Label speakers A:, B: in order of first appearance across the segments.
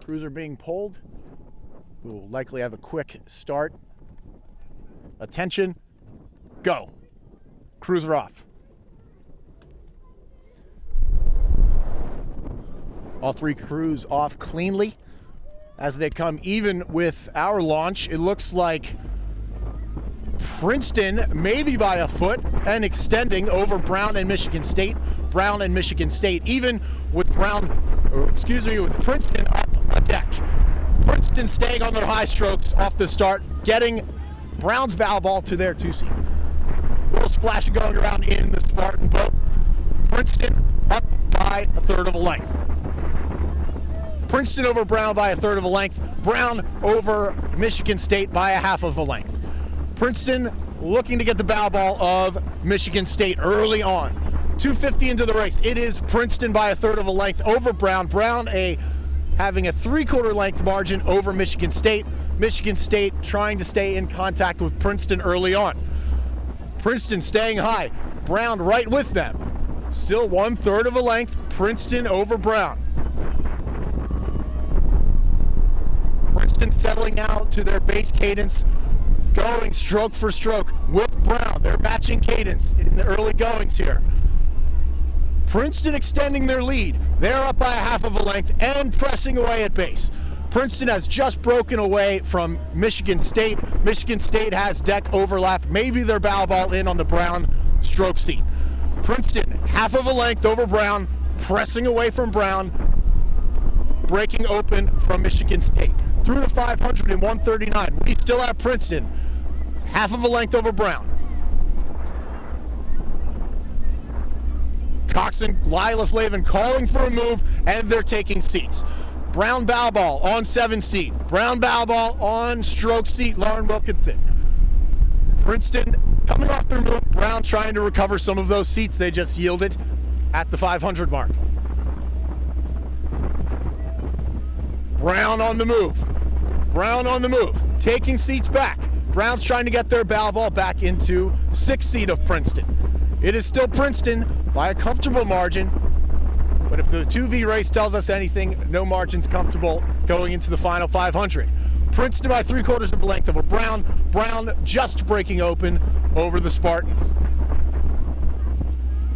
A: Crews are being pulled. We will likely have a quick start. Attention, go. Crews are off. All three crews off cleanly. As they come even with our launch, it looks like Princeton maybe by a foot and extending over Brown and Michigan State. Brown and Michigan State even with with Princeton up a deck. Princeton staying on their high strokes off the start, getting Brown's bow ball to their 2-seat. Little splash going around in the Spartan boat. Princeton up by a third of a length. Princeton over Brown by a third of a length. Brown over Michigan State by a half of a length. Princeton looking to get the bow ball of Michigan State early on. 2:50 into the race. It is Princeton by a third of a length over Brown. Brown having a 3/4 length margin over Michigan State. Michigan State trying to stay in contact with Princeton early on. Princeton staying high. Brown right with them. Still 1/3 of a length. Princeton over Brown. Princeton settling now to their base cadence, going stroke for stroke with Brown. They're matching cadence in the early goings here. Princeton extending their lead. They're up by a half of a length and pressing away at base. Princeton has just broken away from Michigan State. Michigan State has deck overlap. Maybe their bow ball in on the Brown stroke seat. Princeton half of a length over Brown, pressing away from Brown, breaking open from Michigan State. Through the 500 and 139, we still have Princeton half of a length over Brown. Cox and Lila Flavin calling for a move, and they're taking seats. Brown bow ball on 7 seat. Brown bow ball on stroke seat, Lauren Wilkinson. Princeton coming off their move. Brown trying to recover some of those seats they just yielded at the 500 mark. Brown on the move. Brown on the move, taking seats back. Brown's trying to get their bow ball back into 6th seat of Princeton. It is still Princeton by a comfortable margin, but if the 2V race tells us anything, no margin's comfortable going into the final 500. Princeton by 3/4 of a length over Brown. Brown just breaking open over the Spartans.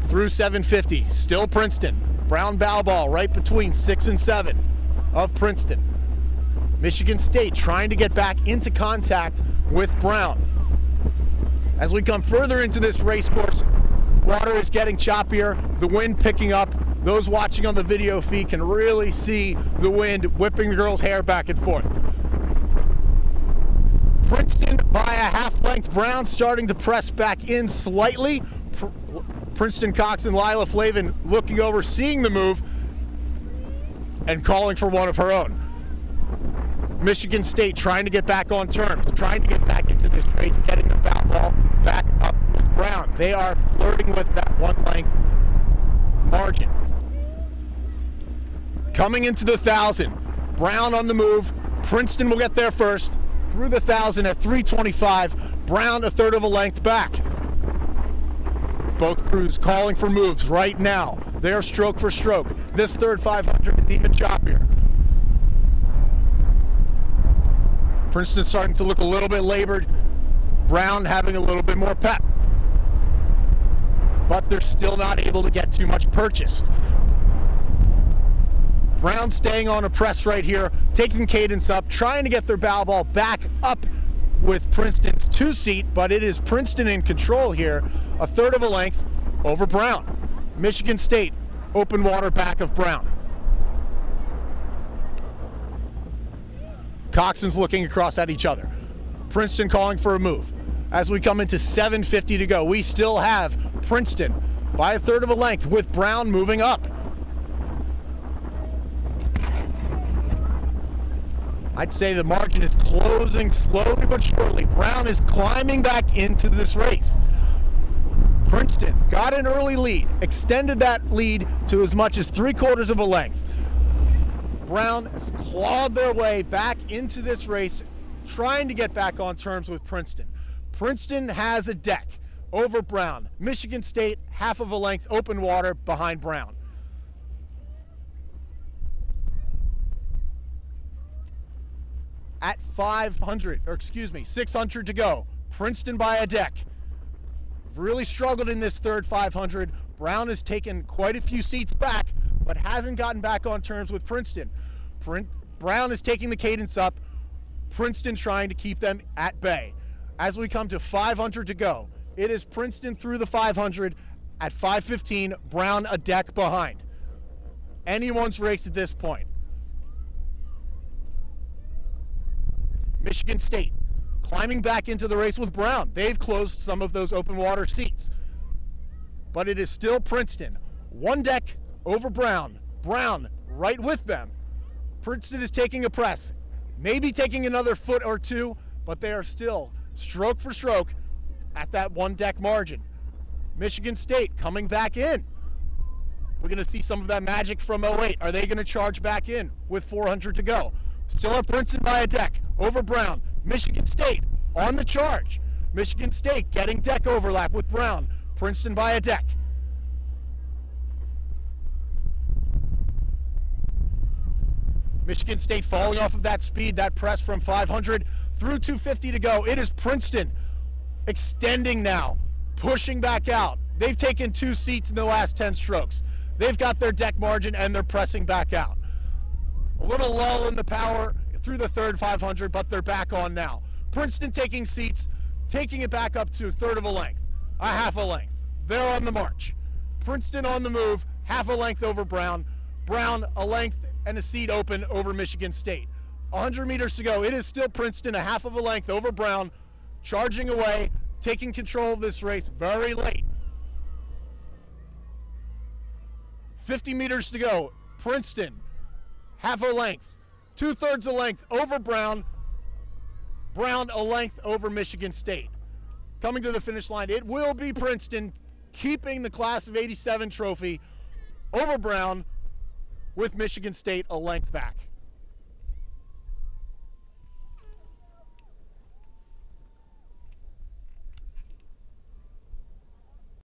A: Through 750, still Princeton. Brown bow ball right between 6 and 7 of Princeton. Michigan State trying to get back into contact with Brown. As we come further into this race course, water is getting choppier, the wind picking up. Those watching on the video feed can really see the wind whipping the girls' hair back and forth. Princeton by a half length. Brown starting to press back in slightly. Princeton Cox and Lila Flavin looking over, seeing the move, and calling for one of her own. Michigan State trying to get back on terms, trying to get back into this race, getting the foul ball back up with Brown. They are flirting with that 1 length margin. Coming into the 1,000, Brown on the move. Princeton will get there first. Through the 1,000 at 3:25, Brown a third of a length back. Both crews calling for moves right now. They are stroke for stroke. This third 500 is even choppier. Princeton starting to look a little bit labored. Brown having a little bit more pep. But they're still not able to get too much purchase. Brown staying on a press right here, taking cadence up, trying to get their bow ball back up with Princeton's 2-seat, but it is Princeton in control here, a third of a length over Brown. Michigan State, open water back of Brown. Coxon's looking across at each other. Princeton calling for a move. As we come into 7:50 to go, we still have Princeton by a third of a length with Brown moving up. I'd say the margin is closing slowly but surely. Brown is climbing back into this race. Princeton got an early lead, extended that lead to as much as 3/4 of a length. Brown has clawed their way back into this race, trying to get back on terms with Princeton. Princeton has a deck over Brown. Michigan State, half of a length, open water behind Brown. at 600 to go. Princeton by a deck. Really struggled in this third 500. Brown has taken quite a few seats back, but hasn't gotten back on terms with Princeton. Brown is taking the cadence up. Princeton trying to keep them at bay. As we come to 500 to go, it is Princeton through the 500 at 5:15. Brown a deck behind. Anyone's race at this point. Michigan State climbing back into the race with Brown. They've closed some of those open water seats. But it is still Princeton. One deck over Brown. Brown right with them. Princeton is taking a press. Maybe taking another foot or two, but they are still stroke for stroke at that one deck margin. Michigan State coming back in. We're going to see some of that magic from 08. Are they going to charge back in with 400 to go? Still have Princeton by a deck over Brown. Michigan State on the charge. Michigan State getting deck overlap with Brown. Princeton by a deck. Michigan State falling off of that speed, that press from 500 through 250 to go. It is Princeton extending now, pushing back out. They've taken 2 seats in the last 10 strokes. They've got their deck margin and they're pressing back out. A little lull in the power through the third 500, but they're back on now. Princeton taking seats, taking it back up to a third of a length, a half a length. They're on the march. Princeton on the move, half a length over Brown. Brown a length and a seat open over Michigan State. 100 meters to go. It is still Princeton, a half of a length over Brown, charging away, taking control of this race very late. 50 meters to go. Princeton, half a length, 2/3 a length over Brown. Brown a length over Michigan State. Coming to the finish line, it will be Princeton keeping the class of '87 trophy over Brown, with Michigan State a length back.